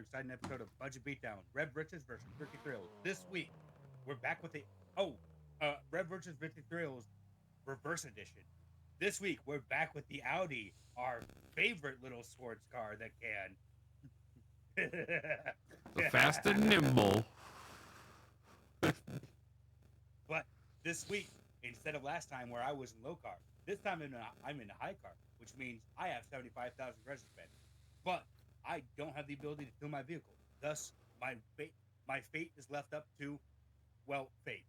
exciting episode of Budget Beatdown, Rev Riches versus Ricky Thrills. This week, we're back with the Rev versus Ricky Thrills Reverse Edition. This week, we're back with the Audi, our favorite little sports car that can. The fast and nimble. But this week, instead of last time where I was in low car, this time I'm in a high car, which means I have 75,000 credits to spend. But I don't have the ability to tune my vehicle. Thus, my fate is left up to, well, fate.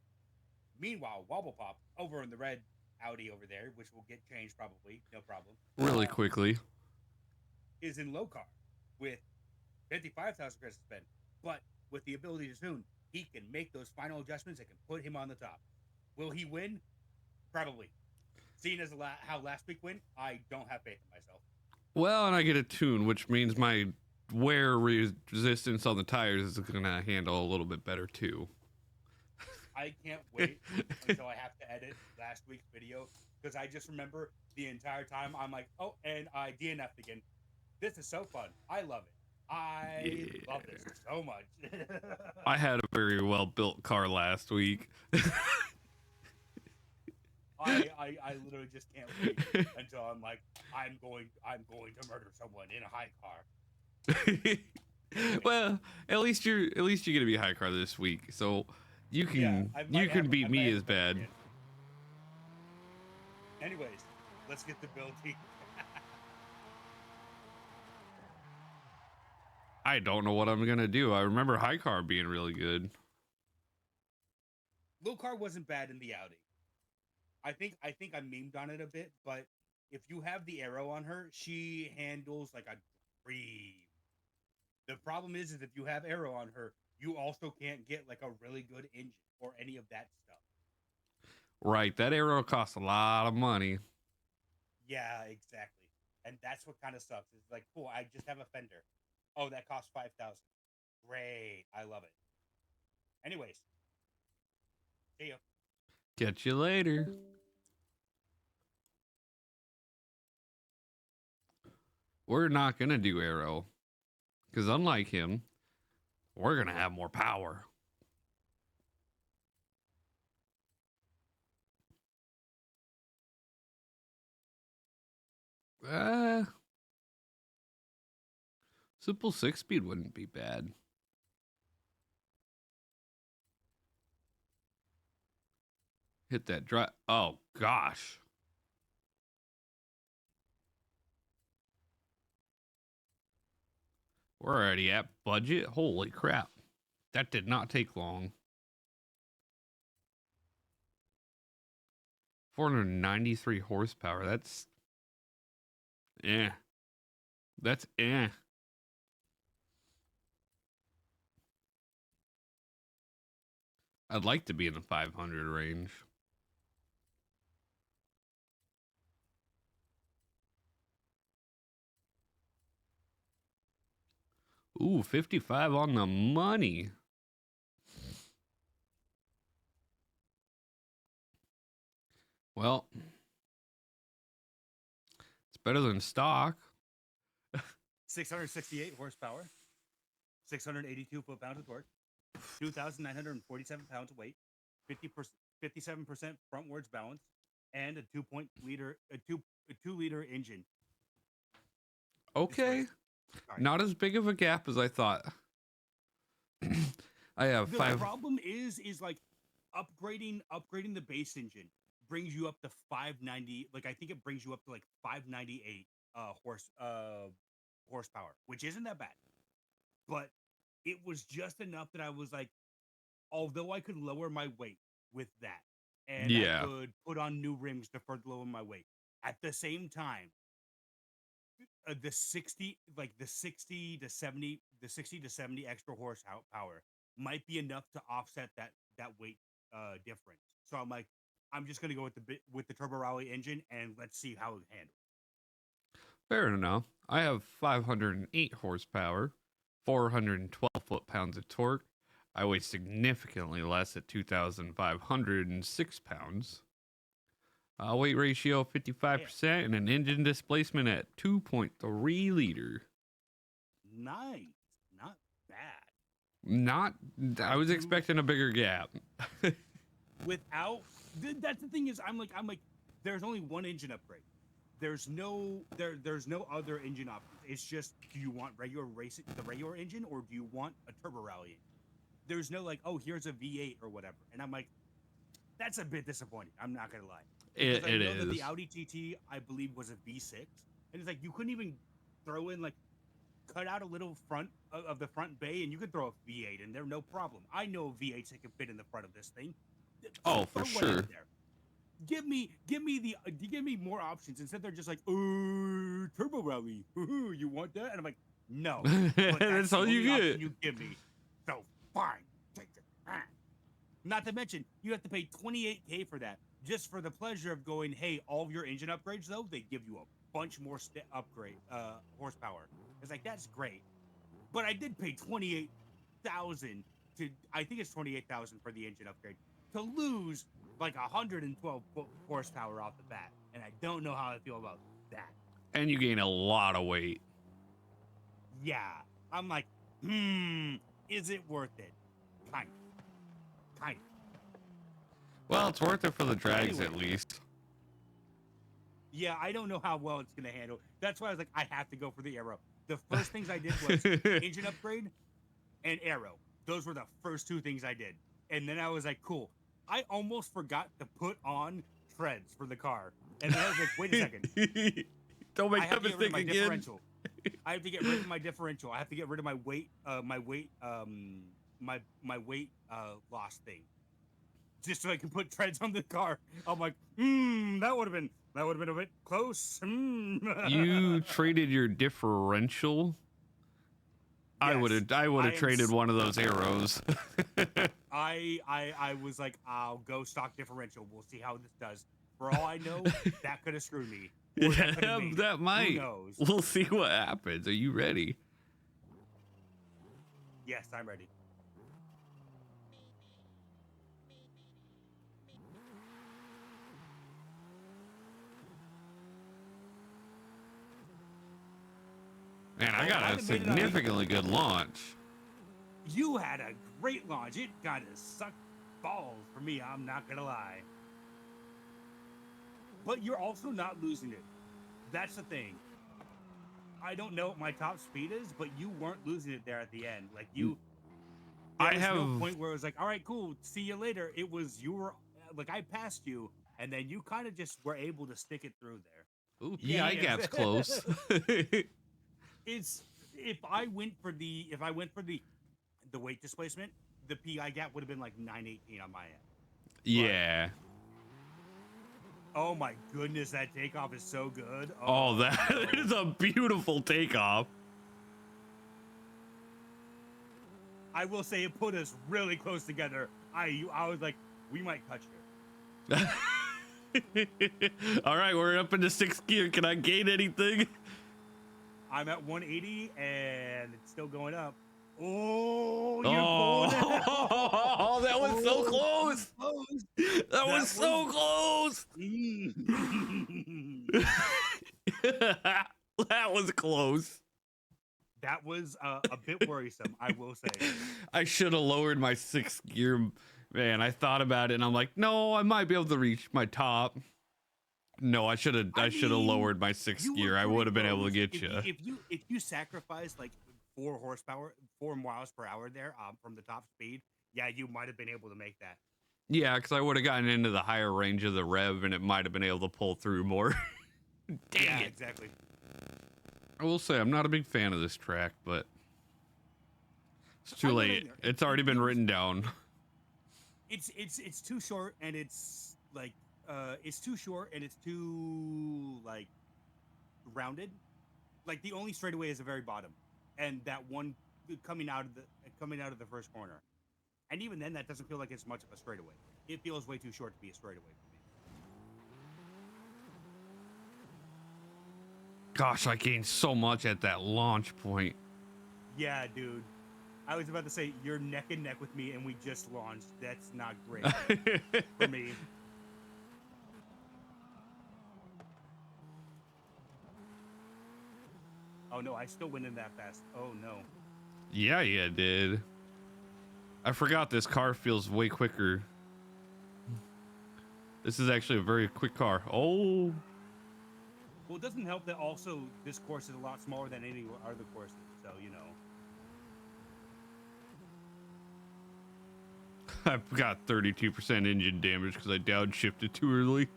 Meanwhile, Wobblepop, over in the red Audi over there, which will get changed probably, no problem. Really quickly. Is in low car with 55,000 credits to spend. But with the ability to tune, he can make those final adjustments that can put him on the top. Will he win? Probably. Seeing as how last week went, I don't have faith in myself. Well, and I get a tune, which means my wear resistance on the tires is going to handle a little bit better too. I can't wait until I have to edit last week's video, because I just remember the entire time I'm like, oh, and I DNF'd again. This is so fun. I love it. I love this so much. I had a very well built car last week. I literally just can't wait until I'm like, I'm going to murder someone in a high car. Well, at least you're gonna be high car this week, so you can beat me as bad. Anyways, let's get the building. I don't know what I'm gonna do. I remember high car being really good. Low car wasn't bad in the Audi. I think I memed on it a bit, but if you have the arrow on her, she handles like a dream. The problem is if you have arrow on her, you also can't get like a really good engine or any of that stuff. Right, that arrow costs a lot of money. Yeah, exactly. And that's what kind of sucks. It's like, cool, I just have a fender. Oh, that costs 5,000. Great, I love it. Anyways, see ya. Catch you later. We're not gonna do arrow, because unlike him, we're gonna have more power. Simple 6-speed wouldn't be bad. Hit that drive. Oh gosh. We're already at budget. Holy crap. That did not take long. 493 horsepower. That's That's I'd like to be in the 500 range. Ooh, 55 on the money. Well, it's better than stock. 668 horsepower, 682 foot-pounds of torque, 2,947 pounds of weight, 57% frontwards balance, and a 2-liter engine. Okay. Not as big of a gap as I thought. I have the problem is like upgrading the base engine brings you up to 590. Like I think it brings you up to like 598 horsepower, which isn't that bad. But it was just enough that I was like, although I could lower my weight with that, and I could put on new rims to further lower my weight. At the same time, the 60 to 70 extra horsepower might be enough to offset that weight difference. So I'm like, I'm just gonna go with the Turbo Rally engine, and let's see how it handles. Fair enough. I have 508 horsepower, 412 foot-pounds of torque. I weigh significantly less at 2,506 pounds. Weight ratio 55% and an engine displacement at 2.3 liter. Nice. Not. I was expecting a bigger gap. Without that's the thing is I'm like there's only one engine upgrade. There's no other engine options. It's just, do you want the regular engine, or do you want a turbo rally? There's no like, oh, here's a V8 or whatever. And I'm like, that's a bit disappointing. I'm not gonna lie. It I know is. that the Audi TT, I believe, was a V6, and it's like you couldn't even throw in like cut out a little front of the front bay, and you could throw a V8 in there, no problem. I know V8s that can fit in the front of this thing. Oh, for sure. Give me more options instead. They're just like, turbo rally. You want that? And I'm like, no. That's all you get. You give me. So fine, take it. Not to mention, you have to pay $28K for that, just for the pleasure of going. Hey, all of your engine upgrades though, they give you a bunch more horsepower. It's like, that's great, but I did pay $28,000 to. I think it's $28,000 for the engine upgrade to lose like 112 horsepower off the bat, and I don't know how I feel about that. And you gain a lot of weight. Yeah, I'm like, is it worth it? Kind of. Well, it's worth it for the drags at least. Yeah, I don't know how well it's gonna handle. That's why I was like, I have to go for the aero. The first things I did was engine upgrade and aero. Those were the first two things I did, and then I was like, cool. I almost forgot to put on treads for the car. And then I was like, wait a second. Don't make that mistake again. Differential. I have to get rid of my differential. I have to get rid of my weight, my weight loss thing. Just so I can put treads on the car. I'm like, that would have been a bit close. You traded your differential? Yes, I would have traded one of those arrows. I was like, I'll go stock differential. We'll see how this does. For all I know, that could have screwed me. Yeah, that might. Who knows? We'll see what happens. Are you ready? Yes, I'm ready. Man, I got a significantly good launch. You had a great launch. It kind of sucked balls for me, I'm not gonna lie. But you're also not losing it. That's the thing. I don't know what my top speed is, but you weren't losing it there at the end. Like there was no point where it was like, all right, cool, see you later. It was, you were like, I passed you, and then you kind of just were able to stick it through there. Ooh, yeah, gap's close. It's if I went for the weight displacement, the PI gap would have been like 918 on my end. Yeah. But, oh my goodness, that takeoff is so good. Oh, that is a beautiful takeoff. I will say it put us really close together. I was like, we might touch here. All right, we're up into 6th gear. Can I gain anything? I'm at 180 and it's still going up. Oh, oh, that was so close. That was so close. That was close. That was a bit worrisome, I will say. I should have lowered my 6th gear. Man, I thought about it and I'm like, no, I might be able to reach my top. No, I should have lowered my 6th gear. I would have been able to get you. If you sacrifice like 4 miles per hour there from the top speed, yeah, you might have been able to make that. Yeah, because I would have gotten into the higher range of the rev and it might have been able to pull through more. Dang it. Exactly. I will say I'm not a big fan of this track, but it's too late. It's already been written down. It's too short and it's like it's too short and it's too like rounded. Like the only straightaway is the very bottom, and that one coming out of the first corner. And even then, that doesn't feel like it's much of a straightaway. It feels way too short to be a straightaway for me. Gosh, I gained so much at that launch point. Yeah, dude. I was about to say, you're neck and neck with me, and we just launched. That's not great for me. Oh, no, I still went in that fast. Oh, no. Yeah, you did. I forgot this car feels way quicker. This is actually a very quick car. Oh. Well, it doesn't help that also this course is a lot smaller than any other courses, so, you know. I've got 32% engine damage because I downshifted too early.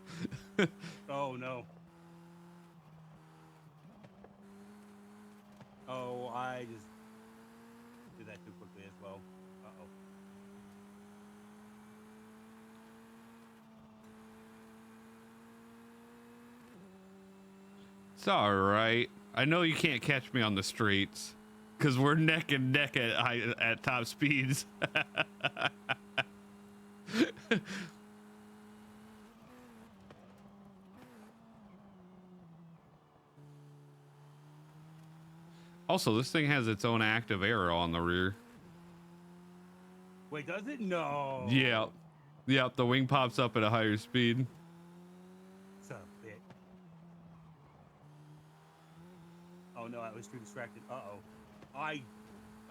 Oh, no. Oh, I just did that too quickly as well. Uh-oh. It's all right. I know you can't catch me on the streets because we're neck and neck at top speeds. Also, this thing has its own active arrow on the rear. Wait, does it? No. Yep. Yep, the wing pops up at a higher speed. Son of a bitch. Oh no, I was too distracted. Uh-oh.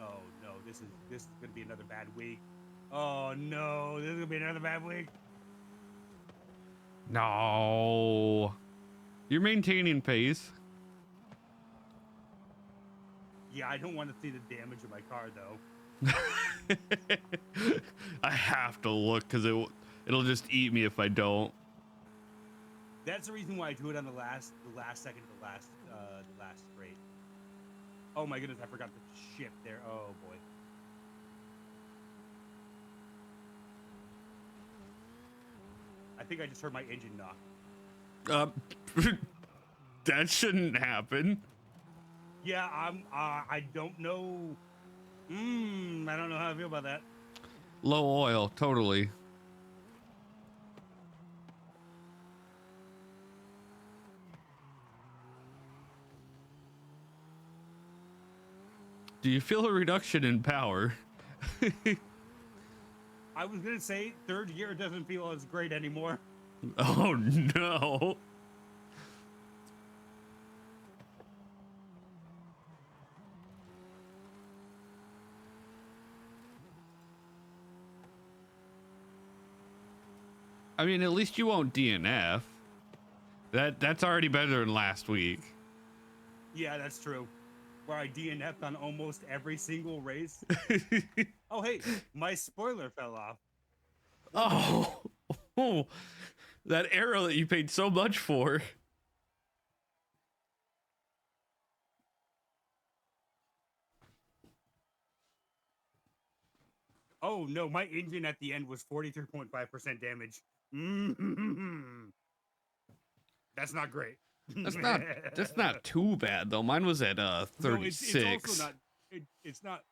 Oh no, this is gonna be another bad week. Oh no, this is gonna be another bad week. No. You're maintaining pace. Yeah, I don't want to see the damage of my car though. I have to look because it'll just eat me if I don't. That's the reason why I do it on the last second of the last straight. Oh my goodness, I forgot the shift there. Oh boy. I think I just heard my engine knock. That shouldn't happen. Yeah, I don't know. I don't know how I feel about that. Low oil, totally. Do you feel a reduction in power? I was gonna say third gear doesn't feel as great anymore. Oh no. I mean, at least you won't DNF. That's already better than last week. Yeah, that's true. Where I DNF'd on almost every single race. Oh, hey, my spoiler fell off. Oh, that arrow that you paid so much for. Oh no, my engine at the end was 43.5% damage. That's not great. That's not too bad though. Mine was at 36. No, it's also not. It's not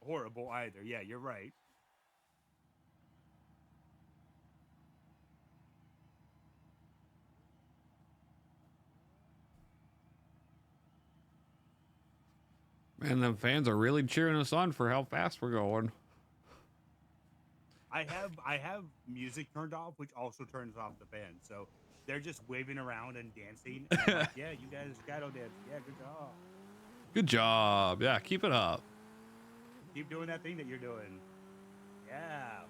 horrible either. Yeah, you're right. Man, the fans are really cheering us on for how fast we're going. I have music turned off, which also turns off the fan. So they're just waving around and dancing. And I'm like, yeah, you guys shadow dance. Yeah, good job. Good job. Yeah, keep it up. Keep doing that thing that you're doing. Yeah.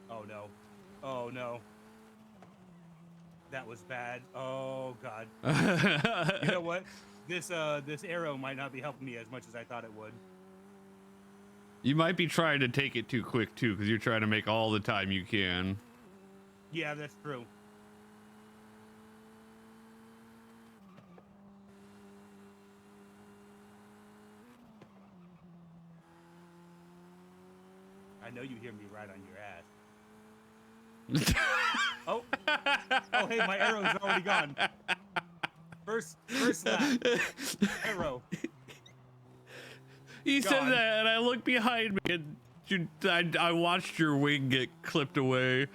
Oh no. Oh no. That was bad. Oh god. You know what? This arrow might not be helping me as much as I thought it would. You might be trying to take it too quick too, because you're trying to make all the time you can. Yeah, that's true. I know you hear me right on your ass. Oh, hey, my arrow's already gone. First lap. Arrow. He said that, and I looked behind me, and I watched your wing get clipped away.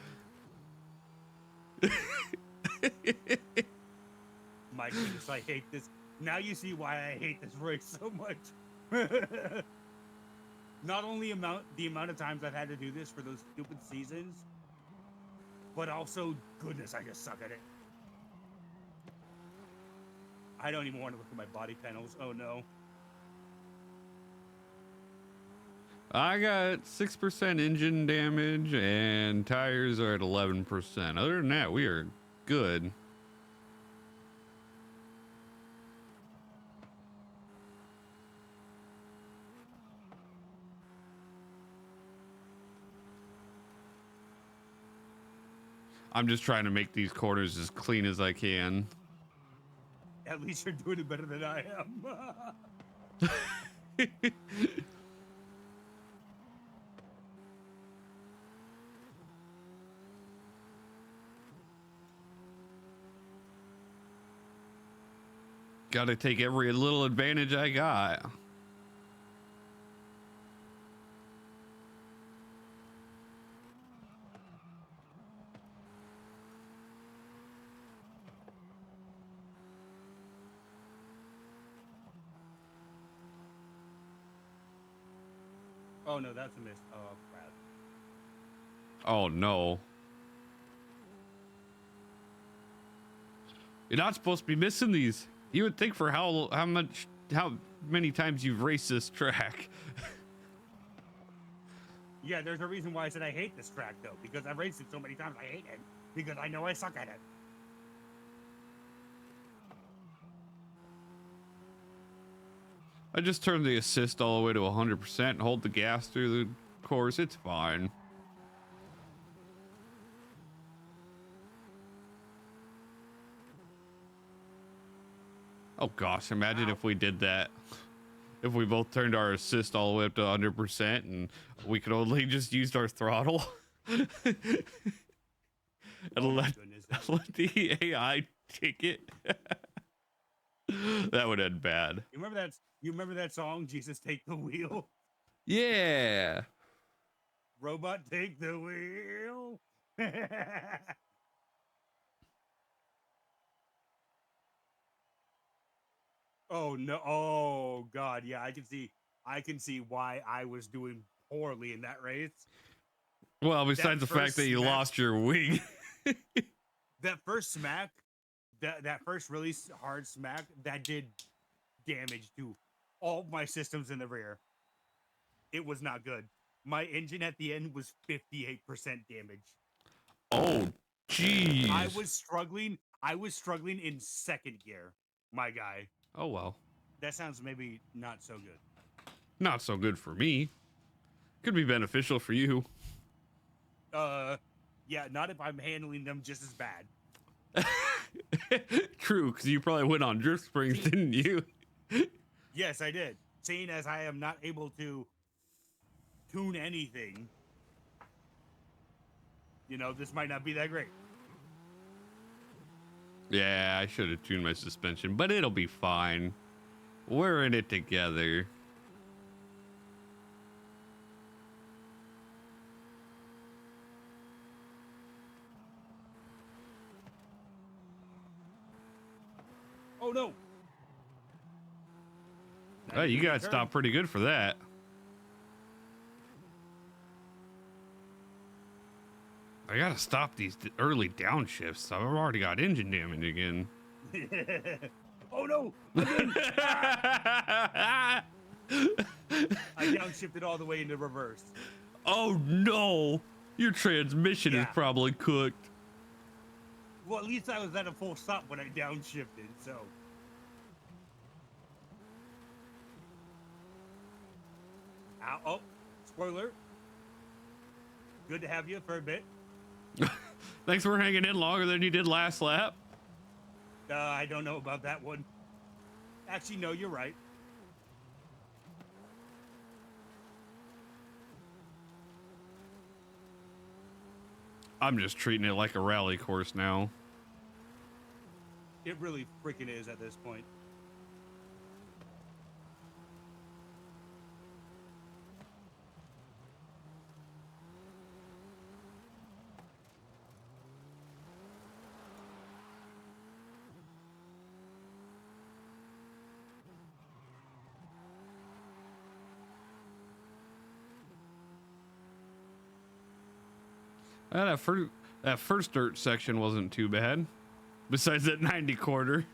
My goodness, I hate this. Now you see why I hate this race so much. Not only the amount of times I've had to do this for those stupid seasons, but also, goodness, I just suck at it. I don't even want to look at my body panels. Oh no. I got 6% engine damage and tires are at 11%. Other than that, we are good. I'm just trying to make these corners as clean as I can. At least you're doing it better than I am. Gotta take every little advantage I got. Oh no, that's a miss. Oh crap. Oh no. You're not supposed to be missing these. You would think for how many times you've raced this track. Yeah, there's a reason why I said I hate this track though, because I've raced it so many times I hate it. Because I know I suck at it. I just turned the assist all the way to 100% and hold the gas through the course. It's fine. Oh gosh, imagine if we did that. If we both turned our assist all the way up to 100% and we could only just use our throttle. And let the AI take it. That would end bad. You remember that song, Jesus Take the Wheel? Yeah. Robot take the wheel. Oh no. Oh god, yeah, I can see why I was doing poorly in that race. Well, besides the fact that you lost your wing. That first smack, that first really hard smack, that did damage to all my systems in the rear. It was not good. My engine at the end was 58% damage. Oh, jeez. I was struggling in second gear, my guy. Oh, well. That sounds maybe not so good. Not so good for me. Could be beneficial for you. Yeah, not if I'm handling them just as bad. True, because you probably went on drift springs, didn't you? Yes, I did. Seeing as I am not able to tune anything, you know, this might not be that great. Yeah, I should have tuned my suspension, but it'll be fine. We're in it together. Oh no! Oh, you got stopped pretty good for that. I gotta stop these early downshifts. I've already got engine damage again. Oh no! I downshifted all the way into reverse. Oh no! Your transmission is probably cooked. Well, at least I was at a full stop when I downshifted, so. Ow, oh, spoiler. Good to have you for a bit. Thanks for hanging in longer than you did last lap. I don't know about that one. Actually, no, you're right. I'm just treating it like a rally course now. It really freaking is at this point. That first dirt section wasn't too bad. Besides that 90 corner.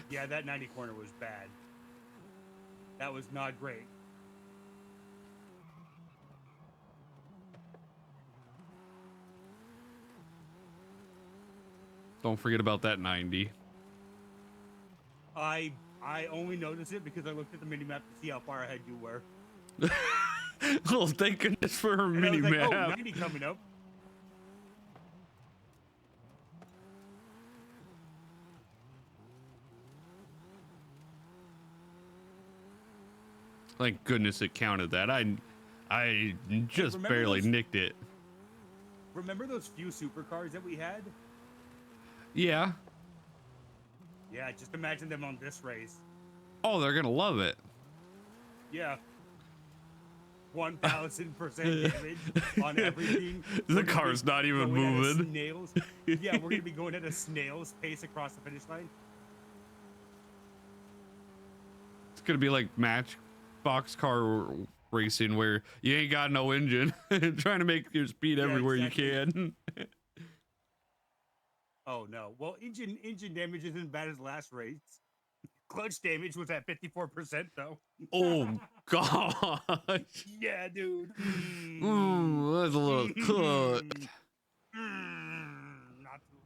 Yeah, that 90 corner was bad. That was not great. Don't forget about that 90. I only noticed it because I looked at the mini map to see how far ahead you were. Oh, thank goodness for her And mini I was like, map. oh, 90 coming up. Thank goodness it counted that. I just barely nicked it. Remember those few supercars that we had? Yeah. Yeah, just imagine them on this race. Oh, they're gonna love it. Yeah. 1000% damage on everything. The car's not even moving. Snails. Yeah, we're gonna be going at a snail's pace across the finish line. It's gonna be like matchbox car racing where you ain't got no engine, trying to make your speed everywhere exactly. You can. Oh no! Well, engine damage isn't bad as last race. Clutch damage was at 54% though. Oh gosh! Yeah, dude. That's a little cut. Not too.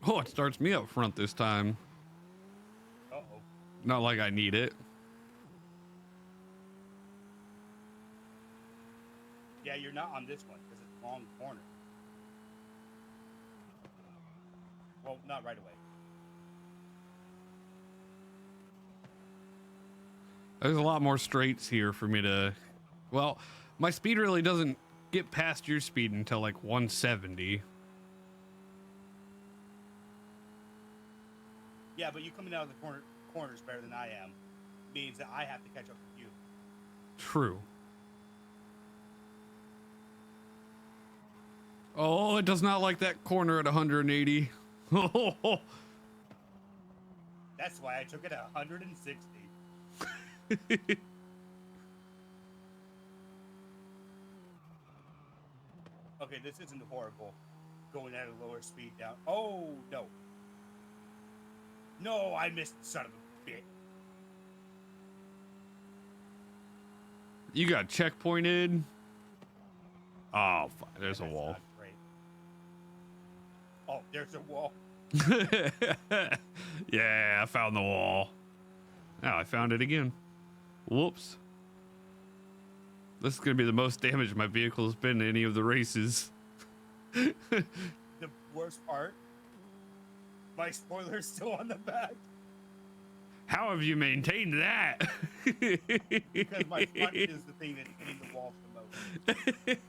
Oh, it starts me up front this time. Uh-oh. Not like I need it. Yeah, you're not on this one because it's long corner. Well, not right away. There's a lot more straights here for me to... Well, my speed really doesn't get past your speed until like 170. Yeah, but you coming out of the corners better than I am means that I have to catch up with you. True. Oh, it does not like that corner at 180. That's why I took it at 160. Okay, this isn't horrible. Going at a lower speed down. Oh, no. No, I missed son of a bitch. You got checkpointed. Oh, there's a wall. Oh, there's a wall. Yeah, I found the wall. Now I found it again. Whoops. This is going to be the most damage my vehicle has been in any of the races. The worst part, my spoiler's still on the back. How have you maintained that? Because my front is the thing that's hitting the walls the most.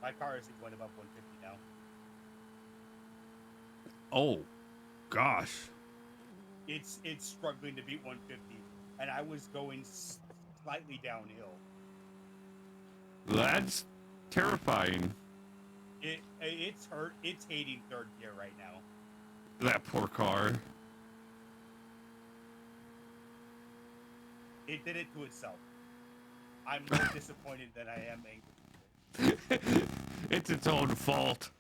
My car isn't going above 150 now. Oh, gosh. It's struggling to beat 150, and I was going slightly downhill. That's terrifying. It's hurt. It's hating third gear right now. That poor car. It did it to itself. I'm more disappointed than I am angry. It's its own fault.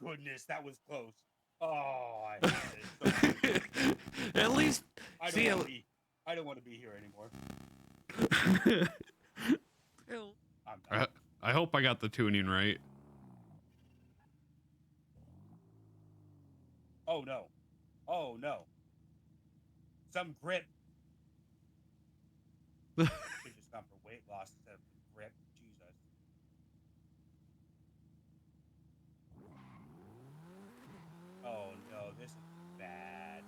Goodness, that was close. Oh, I hate it. So At least, I don't want to be here anymore. I hope I got the tuning right. Oh no. Oh no. Some grip. Should just gone for weight loss instead of grip. Jesus. Oh no, this is bad.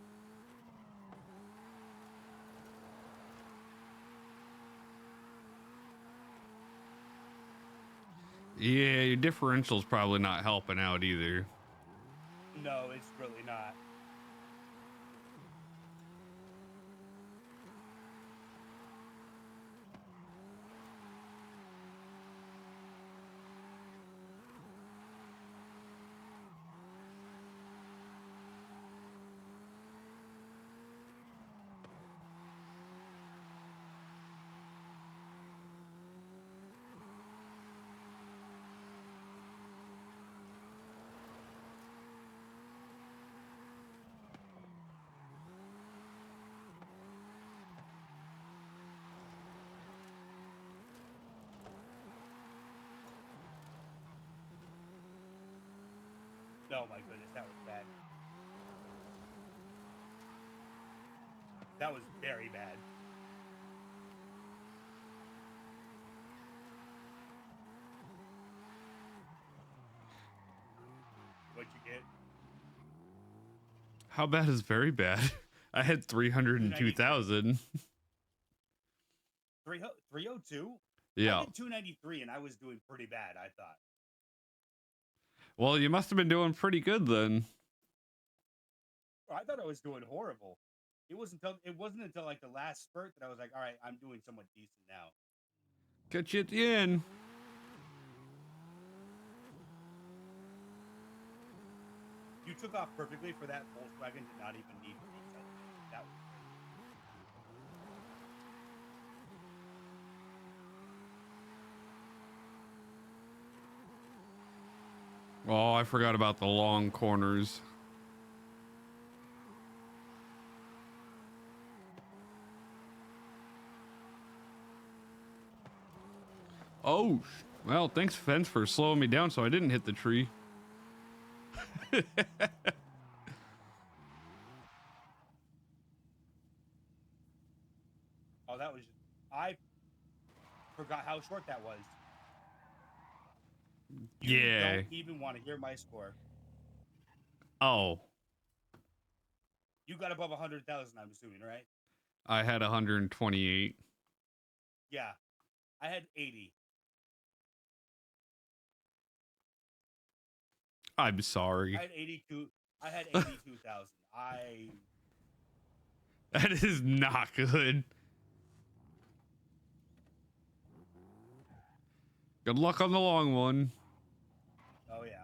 Yeah, your differential's probably not helping out either. No, it's really not. Oh my goodness, that was bad. That was very bad. What'd you get? How bad is very bad? I had 302,000. 302? Yeah. I had 293 and I was doing pretty bad, I thought. Well, you must have been doing pretty good then. I thought I was doing horrible. It wasn't until like the last spurt that I was like, all right, I'm doing somewhat decent now. Get you at the end. You took off perfectly for that. Volkswagen did not even need to be celebrated. That was great. Oh, I forgot about the long corners. Oh, well, thanks, Fence, for slowing me down so I didn't hit the tree. Oh, that was I forgot how short that was. You don't even want to hear my score. Oh. You got above 100,000, I'm assuming, right? I had 128. Yeah. I had 80. I'm sorry. I had 82. I had 82,000. That is not good. Good luck on the long one. Oh yeah.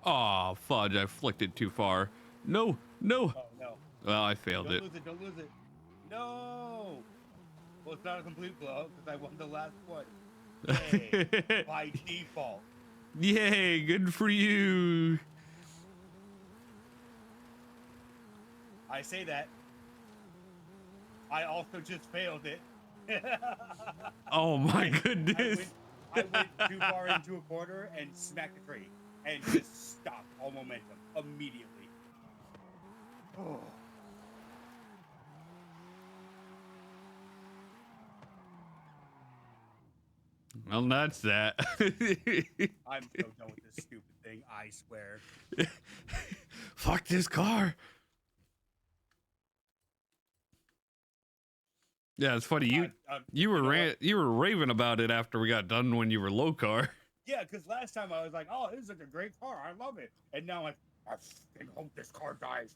Oh, fudge, I flicked it too far. No, no. Oh no. Well, I failed it. Don't lose it, don't lose it. No! Well, it's not a complete blowout because I won the last one. Yay. By default. Yay, good for you. I say that. I also just failed it. Oh my goodness. I went too far into a corner and smacked the tree and just stopped all momentum immediately. Oh. Well, that's that. I'm so done with this stupid thing, I swear. Fuck this car. Yeah, it's funny. You were raving about it after we got done when you were low car. Yeah, because last time I was like, "Oh, this is like a great car. I love it," and now I'm like, I hope this car dies.